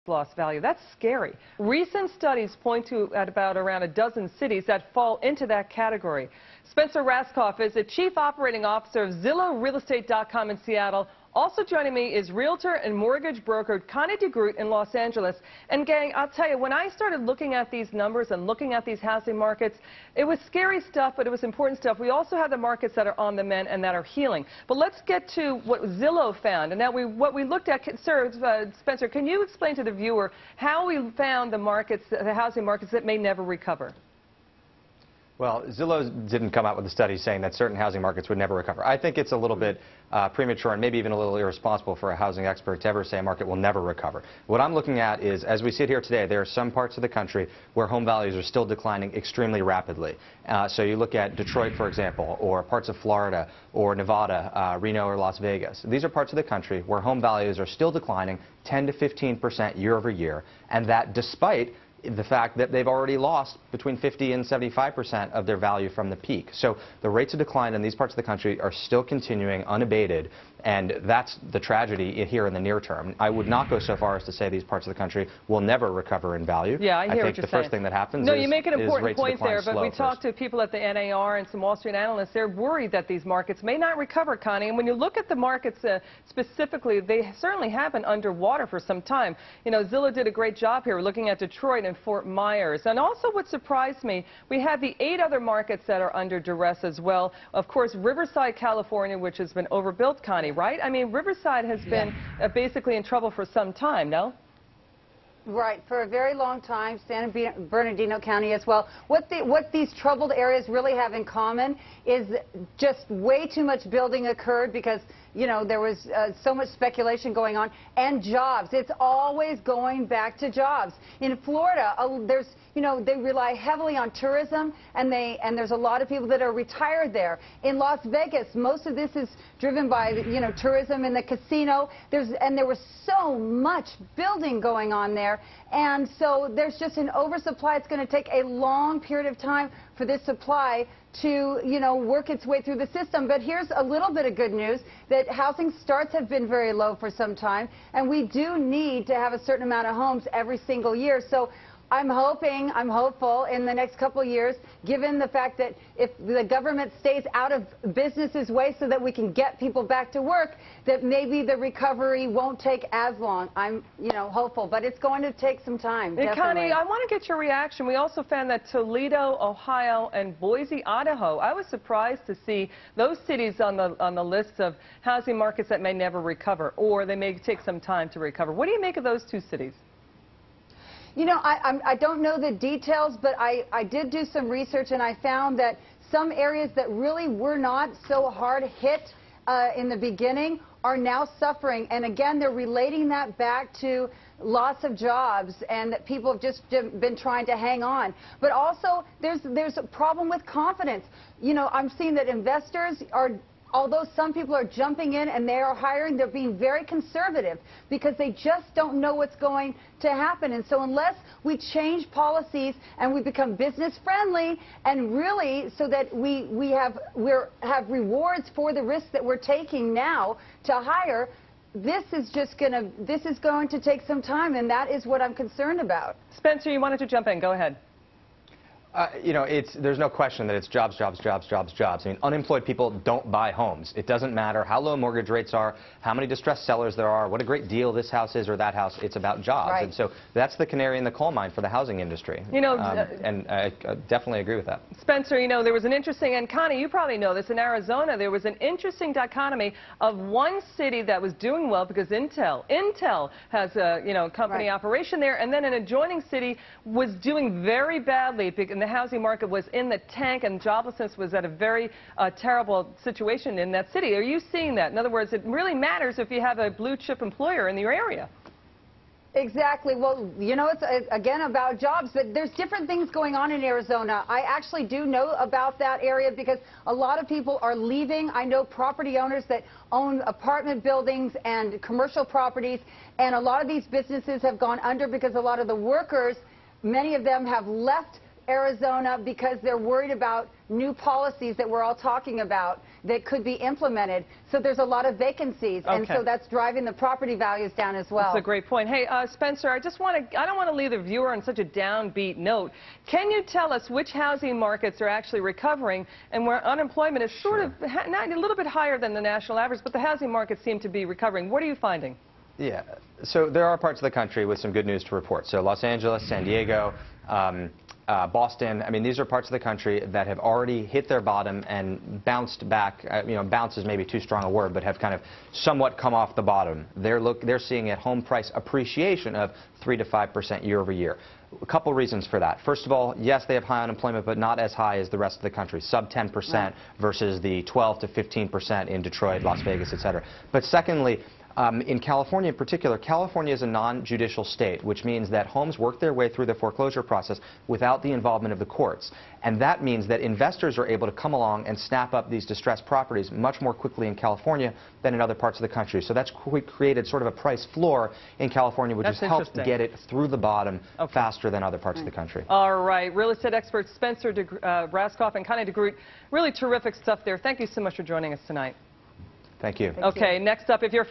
lost value. That's scary. Recent studies point to about around a dozen cities that fall into that category. Spencer Rascoff is the Chief Operating Officer of ZillowRealEstate.com in Seattle. Also joining me is realtor and mortgage broker Connie De Groot in Los Angeles. And gang, I'll tell you, when I started looking at these numbers and looking at these housing markets, it was scary stuff, but it was important stuff. We also have the markets that are on the mend and that are healing. But let's get to what Zillow found. And now what we looked at, Spencer, can you explain to the viewer how we found the markets, the housing markets that may never recover? Well, Zillow didn't come out with a study saying that certain housing markets would never recover. I think it's a little bit premature and maybe even a little irresponsible for a housing expert to ever say a market will never recover. What I'm looking at is, as we sit here today, there are some parts of the country where home values are still declining extremely rapidly. So you look at Detroit, for example, or parts of Florida, or Nevada, Reno, or Las Vegas. These are parts of the country where home values are still declining 10 to 15% year over year, and that despite the fact that they've already lost between 50 and 75% of their value from the peak. So the rates of decline in these parts of the country are still continuing unabated, and that's the tragedy here in the near term. I would not go so far as to say these parts of the country will never recover in value. Yeah, I hear what you're saying. I think the first thing that happens you make an important point there, but we talked talked to people at the NAR and some Wall Street analysts. They're worried that these markets may not recover, Connie. And when you look at the markets specifically, they certainly have been underwater for some time. You know, Zillow did a great job here looking at Detroit and Fort Myers. And also what surprised me, we have the 8 other markets that are under duress as well. Of course, Riverside, California, which has been overbuilt, Connie, right? I mean, Riverside has been basically in trouble for some time, no? Right, for a very long time, San Bernardino County as well. What these troubled areas really have in common is just way too much building occurred because, you know, there was so much speculation going on, and jobs. It's always going back to jobs. In Florida, there's, you know, they rely heavily on tourism, and there's a lot of people that are retired there. In Las Vegas, most of this is driven by, you know, tourism and the casino. There was so much building going on there, and so there's just an oversupply. It's going to take a long period of time for this supply to, you know, work its way through the system. But here's a little bit of good news, that housing starts have been very low for some time, and we do need to have a certain amount of homes every single year. So I'm hopeful in the next couple of years, given the fact that if the government stays out of business's way so that we can get people back to work, that maybe the recovery won't take as long. I'm, you know, hopeful, but it's going to take some time. Connie, I want to get your reaction. We also found that Toledo, Ohio, and Boise, Idaho, I was surprised to see those cities on the list of housing markets that may never recover, or they may take some time to recover. What do you make of those 2 cities? You know, I don't know the details, but I did do some research, and I found that some areas that really were not so hard hit in the beginning are now suffering. And again, they're relating that back to loss of jobs and that people have just been trying to hang on. But also, there's a problem with confidence. You know, I'm seeing that investors are, although some people are jumping in and they are hiring, they're being very conservative because they just don't know what's going to happen. And so unless we change policies and we become business friendly and really so that we have rewards for the risks that we're taking now to hire, this is going to take some time, and that is what I'm concerned about. Spencer, you wanted to jump in. Go ahead. You know, there's no question that it's jobs, jobs, jobs, jobs, jobs. I mean, unemployed people don't buy homes. It doesn't matter how low mortgage rates are, how many distressed sellers there are, what a great deal this house is or that house. It's about jobs. Right. And so that's the canary in the coal mine for the housing industry. You know, and I definitely agree with that. Spencer, you know, there was an interesting, and Connie, you probably know this, in Arizona, there was an interesting dichotomy of one city that was doing well because Intel has a, you know, company operation there, and then an adjoining city was doing very badly because the housing market was in the tank and joblessness was at a very terrible situation in that city. Are you seeing that? In other words, it really matters if you have a blue chip employer in your area. Exactly. Well, you know, it's again about jobs, but there's different things going on in Arizona. I actually do know about that area because a lot of people are leaving. I know property owners that own apartment buildings and commercial properties, and a lot of these businesses have gone under because a lot of the workers, many of them have left Arizona because they're worried about new policies that we're all talking about that could be implemented. So there's a lot of vacancies, and so that's driving the property values down as well. That's a great point. Hey, Spencer, I don't want to leave the viewer on such a downbeat note. Can you tell us which housing markets are actually recovering and where unemployment is sort of a little bit higher than the national average, but the housing markets seem to be recovering? What are you finding? Yeah, so there are parts of the country with some good news to report. So Los Angeles, San Diego, Boston, I mean, these are parts of the country that have already hit their bottom and bounced back. Bounce is maybe too strong a word, but have kind of somewhat come off the bottom. They're seeing a home price appreciation of 3 to 5% year over year. A couple reasons for that. First of all, yes, they have high unemployment, but not as high as the rest of the country, sub 10% versus the 12 to 15% in Detroit, Las Vegas, et cetera. But secondly, in California in particular, California is a non-judicial state, which means that homes work their way through the foreclosure process without the involvement of the courts. And that means that investors are able to come along and snap up these distressed properties much more quickly in California than in other parts of the country. So that's created sort of a price floor in California, which has helped get it through the bottom faster than other parts of the country. All right. Real estate experts Spencer Rascoff and Connie De Groot. Really terrific stuff there. Thank you so much for joining us tonight. Thank you. Okay, next up, if you're